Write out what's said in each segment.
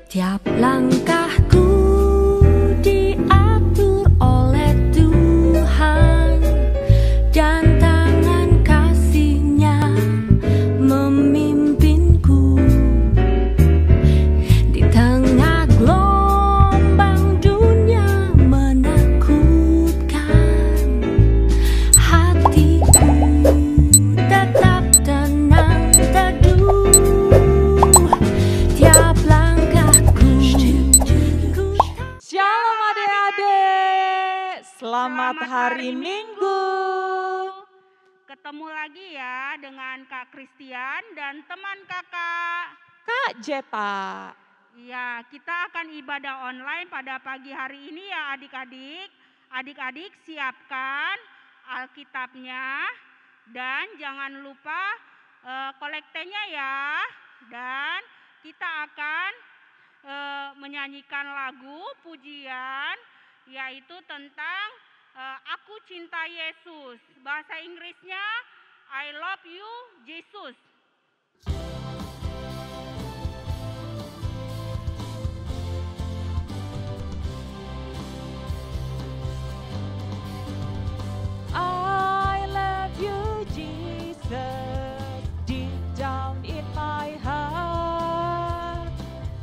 Tiap langkahku diatur oleh Tuhan, dan tangan kasih-Nya memimpinku. Di tengah gelombang dunia menakutkan, hatiku tetap tenang teduh. Tiap Shalom adik-adik, selamat hari Minggu. Ketemu lagi ya dengan Kak Christian dan teman kakak. Kak Jeta. Iya, kita akan ibadah online pada pagi hari ini ya adik-adik. Adik-adik siapkan Alkitabnya dan jangan lupa kolektenya ya. Dan kita akan menyanyikan lagu pujian yaitu tentang Aku Cinta Yesus. Bahasa Inggrisnya I Love You Jesus. I love you Jesus, deep down in my heart.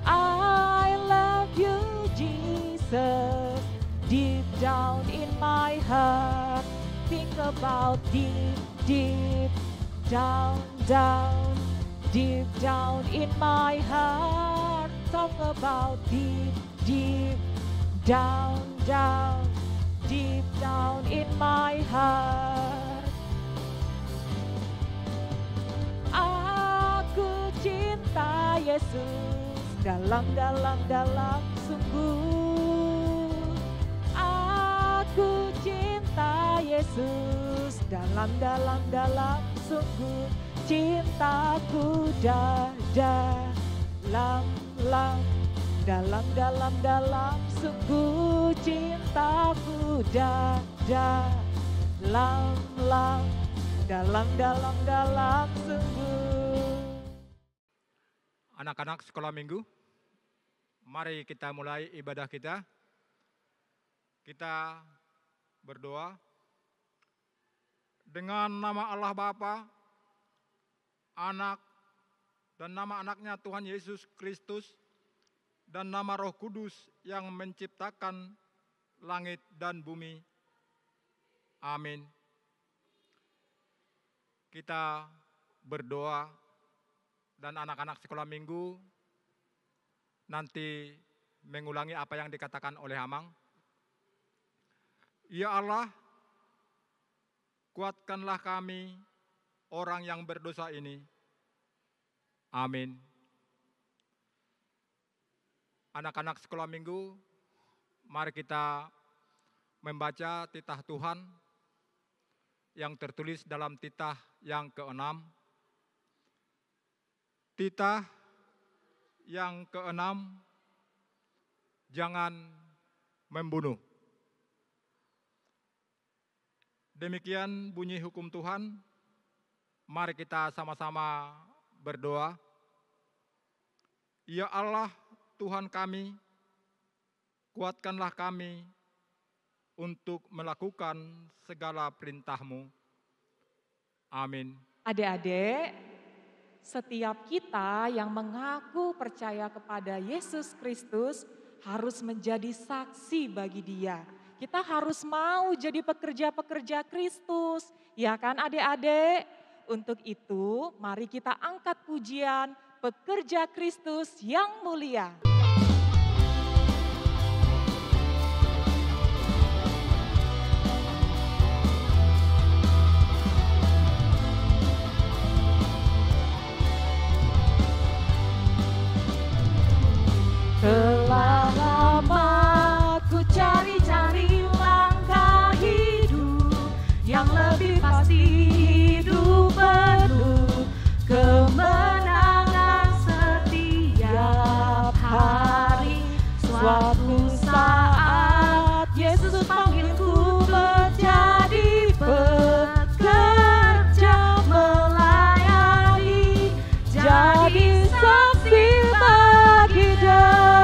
I love you Jesus, deep down in my heart. Think about deep down, deep down in my heart. Talk about deep down, deep down in my heart. Aku cinta Yesus dalam sungguh. Aku cinta Yesus dalam sungguh. Cintaku dalam sungguh. Cintaku dalam sungguh. Anak-anak sekolah minggu, mari kita mulai ibadah kita. Kita berdoa dengan nama Allah Bapa, Anak, dan nama anaknya Tuhan Yesus Kristus, dan nama Roh Kudus yang menciptakan langit dan bumi. Amin. Kita berdoa dan anak-anak sekolah minggu nanti mengulangi apa yang dikatakan oleh Amang. Ya Allah, kuatkanlah kami orang yang berdosa ini. Amin. Anak-anak sekolah minggu, mari kita membaca titah Tuhan yang tertulis dalam titah yang ke-6. Titah yang ke-6, jangan membunuh. Demikian bunyi hukum Tuhan. Mari kita sama-sama berdoa. Ya Allah, Tuhan kami, kuatkanlah kami untuk melakukan segala perintah-Mu. Amin. Adik-adik, setiap kita yang mengaku percaya kepada Yesus Kristus harus menjadi saksi bagi Dia. Kita harus mau jadi pekerja-pekerja Kristus, ya kan adik-adik? Untuk itu, mari kita angkat pujian Pekerja Kristus yang Mulia. Telah lama ku cari-cari langkah hidup yang lebih pasti, hidup penuh kemenangan setiap hari. Suatu saat Yesus panggilku menjadi pekerja melayani, jadi saksi bagi dia.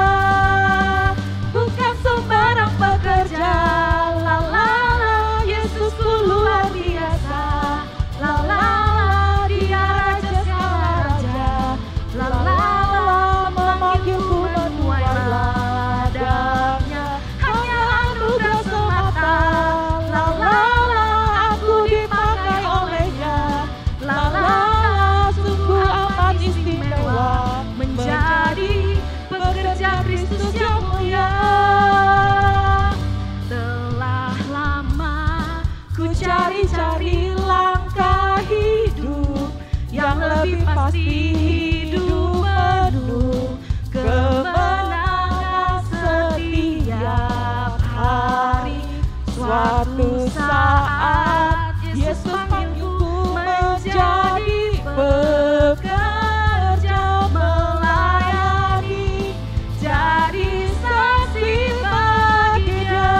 Suatu saat Yesus panggilku menjadi pekerja melayani, jadi saksi bagi Dia.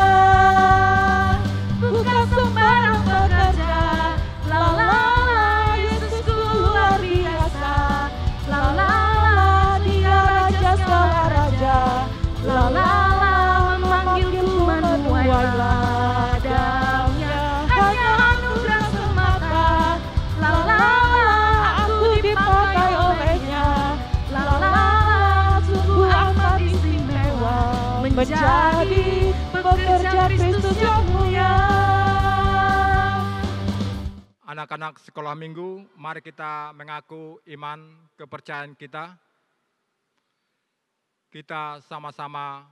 Bukan sembarang pekerja, la la la, Yesusku luar biasa, la la la, Dia Raja segala raja, la la la, memanggilku menuai ladangnya, hanya anugerah semata, la la la, aku dipakai olehnya, la la la, sungguh amat istimewa menjadi pekerja Kristus yang mulia. Anak-anak sekolah minggu, mari kita mengaku iman kepercayaan kita. Kita sama-sama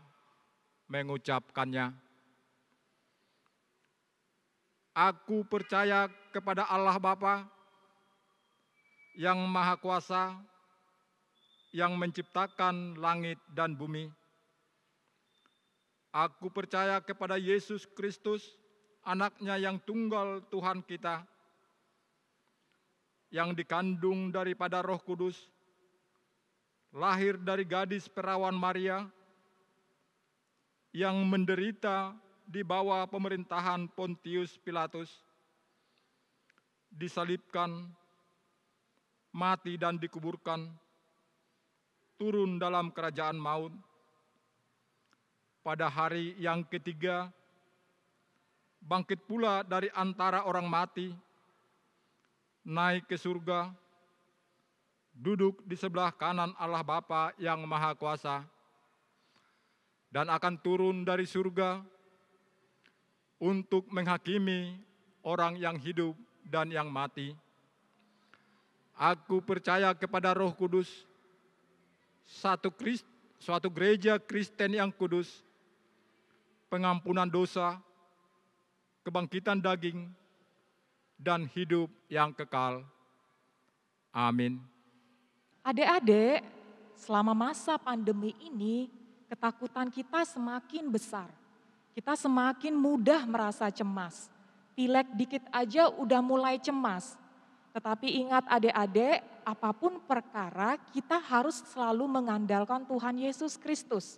mengucapkannya. Aku percaya kepada Allah Bapa yang Maha Kuasa, yang menciptakan langit dan bumi. Aku percaya kepada Yesus Kristus, Anak-Nya yang tunggal Tuhan kita, yang dikandung daripada Roh Kudus, lahir dari gadis perawan Maria, yang menderita di bawah pemerintahan Pontius Pilatus, disalibkan, mati dan dikuburkan, turun dalam kerajaan maut. Pada hari yang ketiga, bangkit pula dari antara orang mati, naik ke surga, duduk di sebelah kanan Allah Bapa yang Maha Kuasa, dan akan turun dari surga untuk menghakimi orang yang hidup dan yang mati. Aku percaya kepada Roh Kudus, suatu gereja Kristen yang kudus, pengampunan dosa, kebangkitan daging, dan hidup yang kekal. Amin. Adik-adik, selama masa pandemi ini, ketakutan kita semakin besar. Kita semakin mudah merasa cemas. Pilek dikit aja udah mulai cemas. Tetapi ingat adik-adik, apapun perkara kita harus selalu mengandalkan Tuhan Yesus Kristus.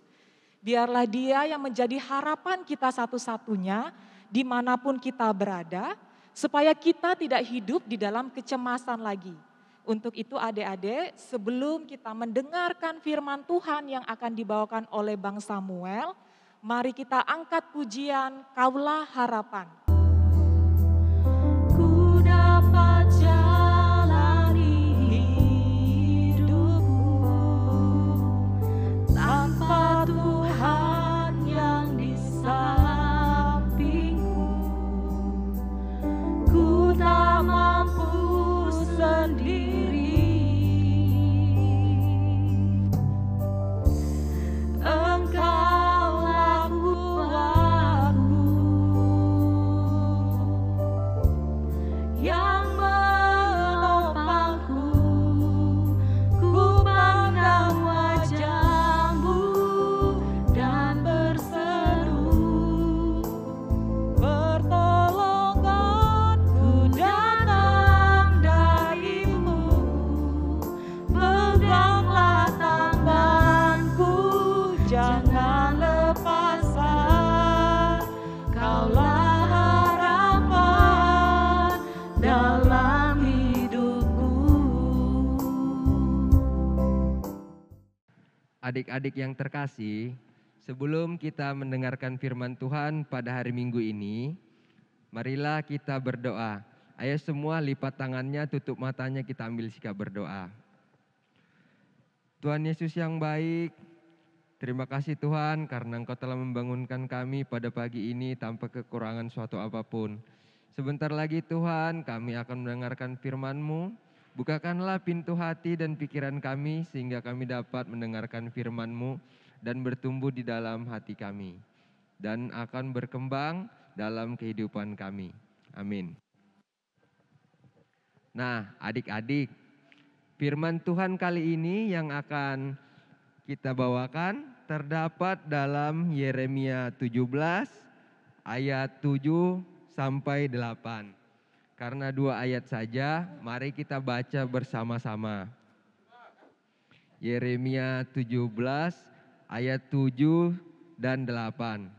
Biarlah Dia yang menjadi harapan kita satu-satunya dimanapun kita berada, supaya kita tidak hidup di dalam kecemasan lagi. Untuk itu adik-adik, sebelum kita mendengarkan firman Tuhan yang akan dibawakan oleh Bang Samuel, mari kita angkat pujian Kaulah Harapan. Ku dapat jalani hidupku tanpa Tuhan yang di sampingku. Ku tak mampu sendiri, Engkaulah kuatku yang menopangku. Ku pandang wajah-Mu dan berseru, pertolonganku datang dari-Mu. Peganglah tanganku, jangan lepaskan. Kaulah harapan dalam hidupku. Adik-adik yang terkasih, sebelum kita mendengarkan firman Tuhan pada hari Minggu ini, marilah kita berdoa. Ayo semua lipat tangannya, tutup matanya, kita ambil sikap berdoa. Tuhan Yesus yang baik, terima kasih Tuhan karena Engkau telah membangunkan kami pada pagi ini tanpa kekurangan suatu apapun. Sebentar lagi Tuhan kami akan mendengarkan firman-Mu. Bukakanlah pintu hati dan pikiran kami sehingga kami dapat mendengarkan firman-Mu dan bertumbuh di dalam hati kami. Dan akan berkembang dalam kehidupan kami. Amin. Nah adik-adik, firman Tuhan kali ini yang akan kita bawakan terdapat dalam Yeremia 17 ayat 7 sampai 8. Karena 2 ayat saja, mari kita baca bersama-sama. Yeremia 17 ayat 7 dan 8.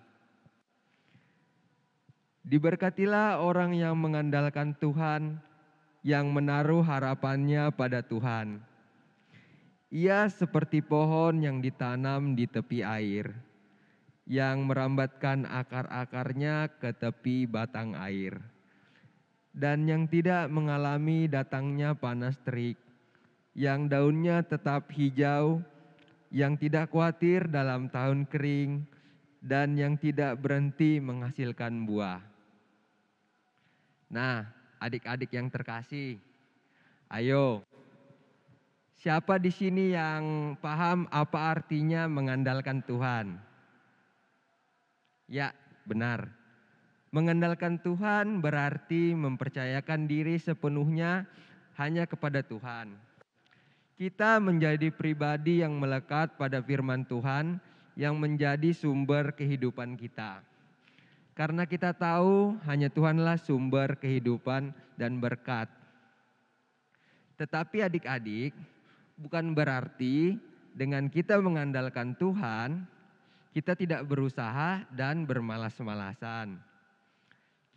Diberkatilah orang yang mengandalkan Tuhan, yang menaruh harapannya pada Tuhan. Ia seperti pohon yang ditanam di tepi air, yang merambatkan akar-akarnya ke tepi batang air, dan yang tidak mengalami datangnya panas terik, yang daunnya tetap hijau, yang tidak khawatir dalam tahun kering, dan yang tidak berhenti menghasilkan buah. Nah, adik-adik yang terkasih, ayo, siapa di sini yang paham apa artinya mengandalkan Tuhan? Ya, benar. Mengandalkan Tuhan berarti mempercayakan diri sepenuhnya hanya kepada Tuhan. Kita menjadi pribadi yang melekat pada firman Tuhan yang menjadi sumber kehidupan kita. Karena kita tahu hanya Tuhanlah sumber kehidupan dan berkat. Tetapi adik-adik, bukan berarti dengan kita mengandalkan Tuhan, kita tidak berusaha dan bermalas-malasan.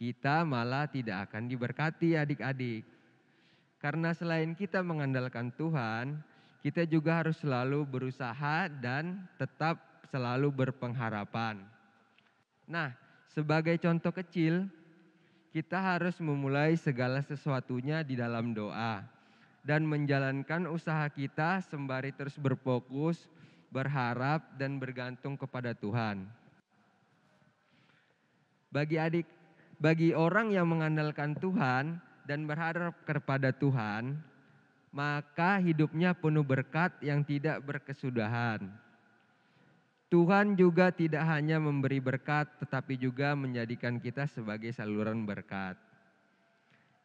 Kita malah tidak akan diberkati adik-adik. Karena selain kita mengandalkan Tuhan, kita juga harus selalu berusaha dan tetap selalu berpengharapan. Nah, sebagai contoh kecil, kita harus memulai segala sesuatunya di dalam doa dan menjalankan usaha kita sembari terus berfokus, berharap, dan bergantung kepada Tuhan. Bagi orang yang mengandalkan Tuhan dan berharap kepada Tuhan, maka hidupnya penuh berkat yang tidak berkesudahan. Tuhan juga tidak hanya memberi berkat, tetapi juga menjadikan kita sebagai saluran berkat.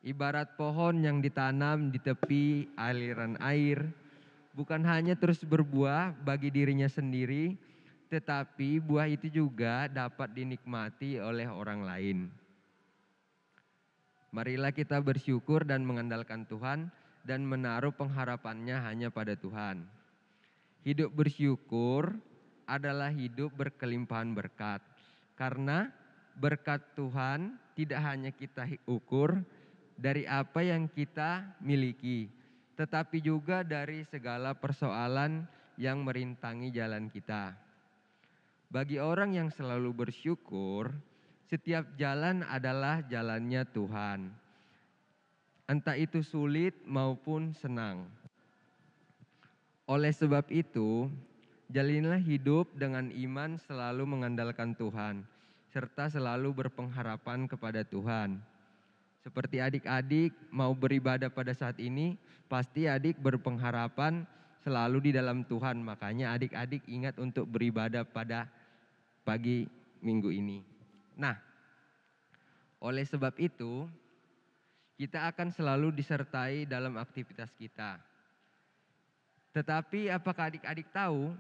Ibarat pohon yang ditanam di tepi aliran air, bukan hanya terus berbuah bagi dirinya sendiri, tetapi buah itu juga dapat dinikmati oleh orang lain. Marilah kita bersyukur dan mengandalkan Tuhan dan menaruh pengharapannya hanya pada Tuhan. Hidup bersyukur adalah hidup berkelimpahan berkat. Karena berkat Tuhan tidak hanya kita ukur dari apa yang kita miliki, tetapi juga dari segala persoalan yang merintangi jalan kita. Bagi orang yang selalu bersyukur, setiap jalan adalah jalannya Tuhan. Entah itu sulit maupun senang. Oleh sebab itu, jalinlah hidup dengan iman selalu mengandalkan Tuhan, serta selalu berpengharapan kepada Tuhan. Seperti adik-adik mau beribadah pada saat ini, pasti adik berpengharapan selalu di dalam Tuhan. Makanya adik-adik ingat untuk beribadah pada pagi minggu ini. Nah, oleh sebab itu, kita akan selalu disertai dalam aktivitas kita. Tetapi apakah adik-adik tahu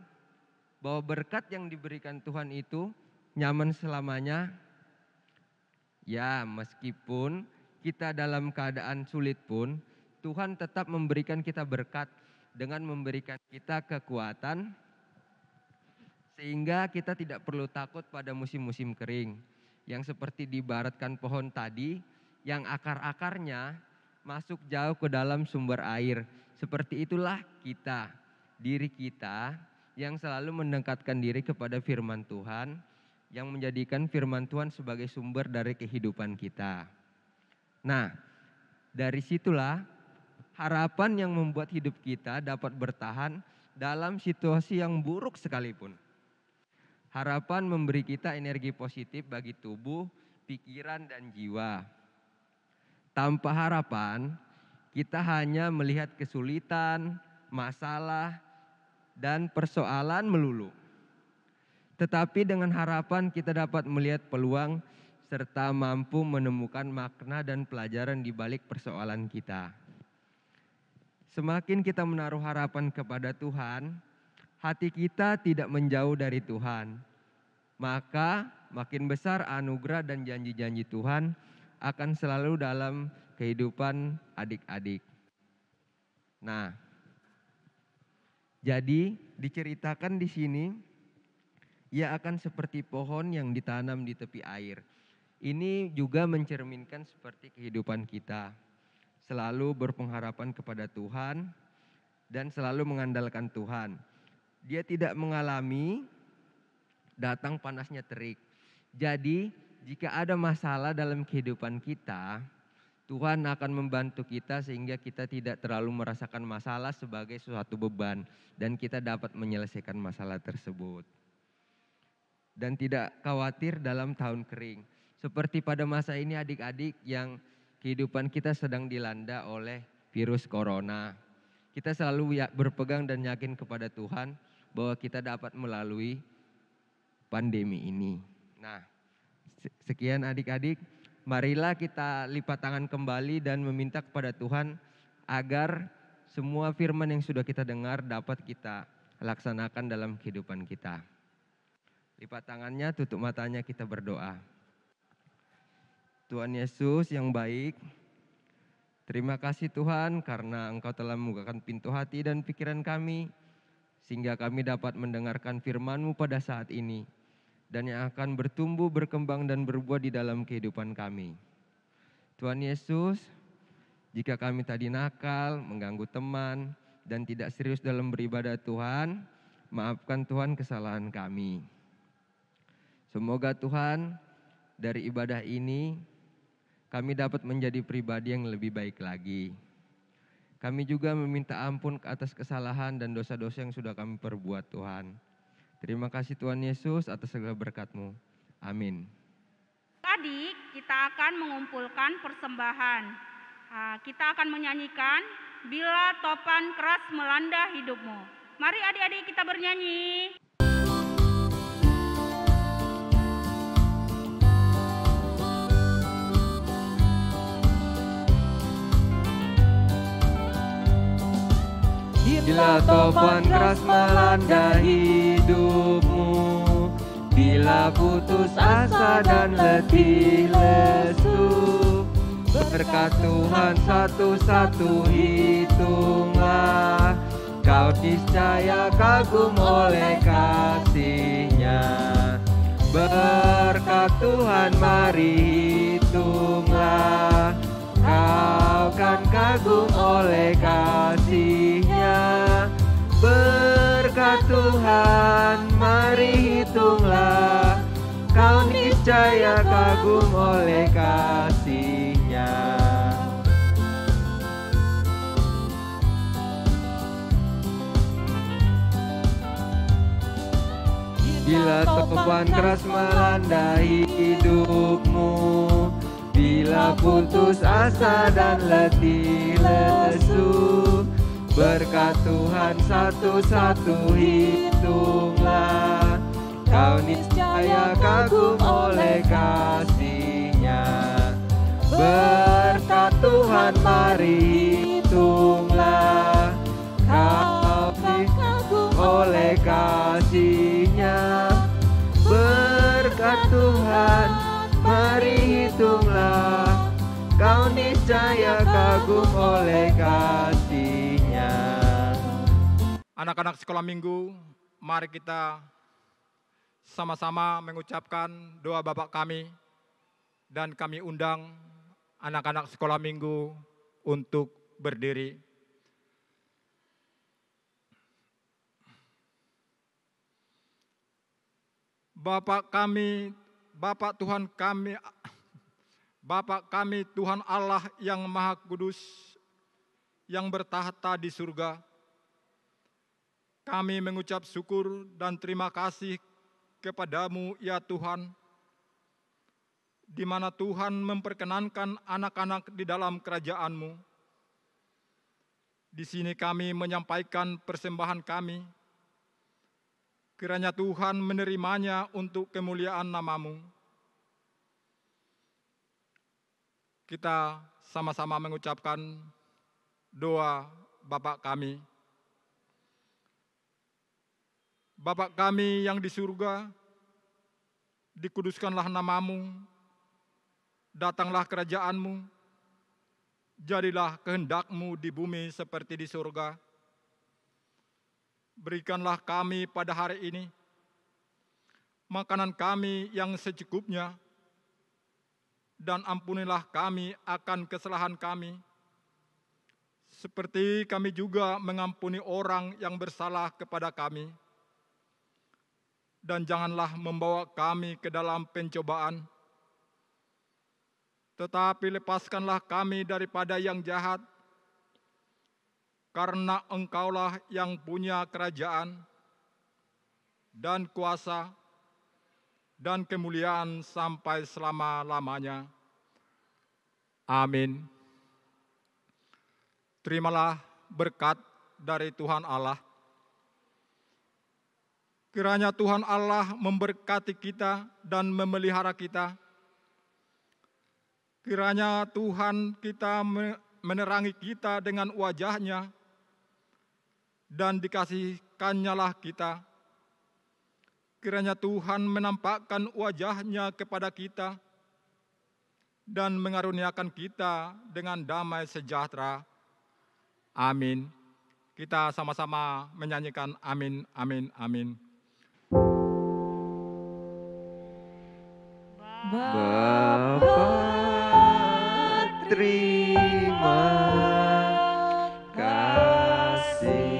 bahwa berkat yang diberikan Tuhan itu nyaman selamanya? Ya, meskipun kita dalam keadaan sulit pun, Tuhan tetap memberikan kita berkat dengan memberikan kita kekuatan, sehingga kita tidak perlu takut pada musim-musim kering, yang seperti diibaratkan pohon tadi, yang akar-akarnya masuk jauh ke dalam sumber air. Seperti itulah kita, diri kita, yang selalu mendekatkan diri kepada firman Tuhan, yang menjadikan firman Tuhan sebagai sumber dari kehidupan kita. Nah, dari situlah harapan yang membuat hidup kita dapat bertahan dalam situasi yang buruk sekalipun. Harapan memberi kita energi positif bagi tubuh, pikiran, dan jiwa. Tanpa harapan, kita hanya melihat kesulitan, masalah, dan persoalan melulu. Tetapi dengan harapan kita dapat melihat peluang serta mampu menemukan makna dan pelajaran di balik persoalan kita. Semakin kita menaruh harapan kepada Tuhan, hati kita tidak menjauh dari Tuhan. maka makin besar anugerah dan janji-janji Tuhan akan selalu dalam kehidupan adik-adik. Nah, jadi diceritakan di sini, ia akan seperti pohon yang ditanam di tepi air. Ini juga mencerminkan seperti kehidupan kita, selalu berpengharapan kepada Tuhan dan selalu mengandalkan Tuhan. Dia tidak mengalami datang panasnya terik. Jadi, jika ada masalah dalam kehidupan kita, Tuhan akan membantu kita sehingga kita tidak terlalu merasakan masalah sebagai suatu beban dan kita dapat menyelesaikan masalah tersebut. Dan tidak khawatir dalam tahun kering. Seperti pada masa ini adik-adik yang kehidupan kita sedang dilanda oleh virus corona. Kita selalu berpegang dan yakin kepada Tuhan bahwa kita dapat melalui pandemi ini. Nah, sekian adik-adik. Marilah kita lipat tangan kembali dan meminta kepada Tuhan agar semua firman yang sudah kita dengar dapat kita laksanakan dalam kehidupan kita. Lipat tangannya, tutup matanya, kita berdoa. Tuhan Yesus yang baik, terima kasih Tuhan karena Engkau telah membukakan pintu hati dan pikiran kami sehingga kami dapat mendengarkan firman-Mu pada saat ini dan yang akan bertumbuh, berkembang dan berbuah di dalam kehidupan kami. Tuhan Yesus, jika kami tadi nakal, mengganggu teman dan tidak serius dalam beribadah Tuhan, maafkan Tuhan kesalahan kami. Semoga Tuhan dari ibadah ini kami dapat menjadi pribadi yang lebih baik lagi. Kami juga meminta ampun atas kesalahan dan dosa-dosa yang sudah kami perbuat Tuhan. Terima kasih Tuhan Yesus atas segala berkat-Mu. Amin. Adik, kita akan mengumpulkan persembahan. Kita akan menyanyikan Bila Topan Keras Melanda Hidupmu. Mari adik-adik kita bernyanyi. Bila topan keras melanda hidupmu, bila putus asa dan letih lesu, berkat Tuhan satu-satu hitunglah, kau niscaya kagum oleh kasih-Nya. Berkat Tuhan mari hitunglah, kau kan kagum oleh kasih-Nya. Berkat Tuhan mari hitunglah, kau niscaya kagum oleh kasih-Nya. Bila topan keras melanda hidupmu, bila putus asa dan letih lesu, berkat Tuhan satu-satu hitunglah, kau niscaya kagum oleh kasih-Nya. Berkat Tuhan mari hitunglah, kau kagum oleh kasih-Nya. Berkat Tuhan mari hitunglah, kau niscaya kagum oleh kasih-Nya. Anak-anak sekolah minggu, mari kita sama-sama mengucapkan doa Bapa kami dan kami undang anak-anak sekolah minggu untuk berdiri. Bapa kami, Bapa Tuhan kami, Bapa kami Tuhan Allah yang Maha Kudus, yang bertahta di surga. Kami mengucap syukur dan terima kasih kepadamu ya Tuhan, di mana Tuhan memperkenankan anak-anak di dalam kerajaan-Mu. Di sini kami menyampaikan persembahan kami, kiranya Tuhan menerimanya untuk kemuliaan nama-Mu. Kita sama-sama mengucapkan doa Bapa kami. Bapa kami yang di surga, dikuduskanlah namamu, datanglah kerajaanmu, jadilah kehendakmu di bumi seperti di surga. Berikanlah kami pada hari ini makanan kami yang secukupnya, dan ampunilah kami akan kesalahan kami, seperti kami juga mengampuni orang yang bersalah kepada kami. Dan janganlah membawa kami ke dalam pencobaan, tetapi lepaskanlah kami daripada yang jahat, karena Engkaulah yang punya kerajaan dan kuasa dan kemuliaan sampai selama-lamanya. Amin. Terimalah berkat dari Tuhan Allah. Kiranya Tuhan Allah memberkati kita dan memelihara kita. Kiranya Tuhan kita menerangi kita dengan wajah-Nya, dan dikasihkan-Nyalah kita. Kiranya Tuhan menampakkan wajah-Nya kepada kita dan mengaruniakan kita dengan damai sejahtera. Amin. Kita sama-sama menyanyikan amin, amin, amin. Bapa, terima kasih.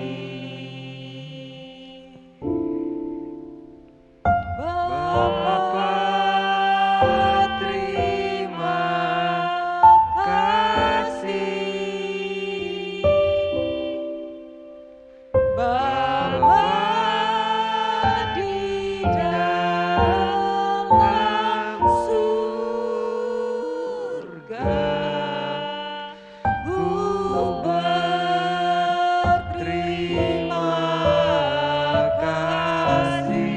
Bapa, terima kasih. Bapa di dalam surga, ku berterima kasih.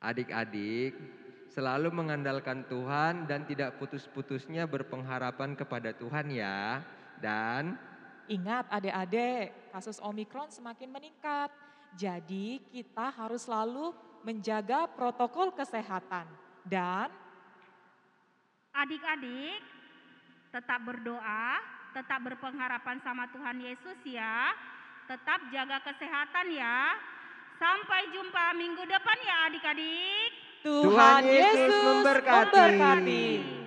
Adik-adik, selalu mengandalkan Tuhan dan tidak putus-putusnya berpengharapan kepada Tuhan ya. Dan Ingat adik-adik, kasus Omikron semakin meningkat. Jadi kita harus selalu menjaga protokol kesehatan. Dan Adik-adik, tetap berdoa, tetap berpengharapan sama Tuhan Yesus ya. Tetap jaga kesehatan ya. Sampai jumpa minggu depan ya adik-adik. Tuhan Yesus Yesus memberkati. memberkati.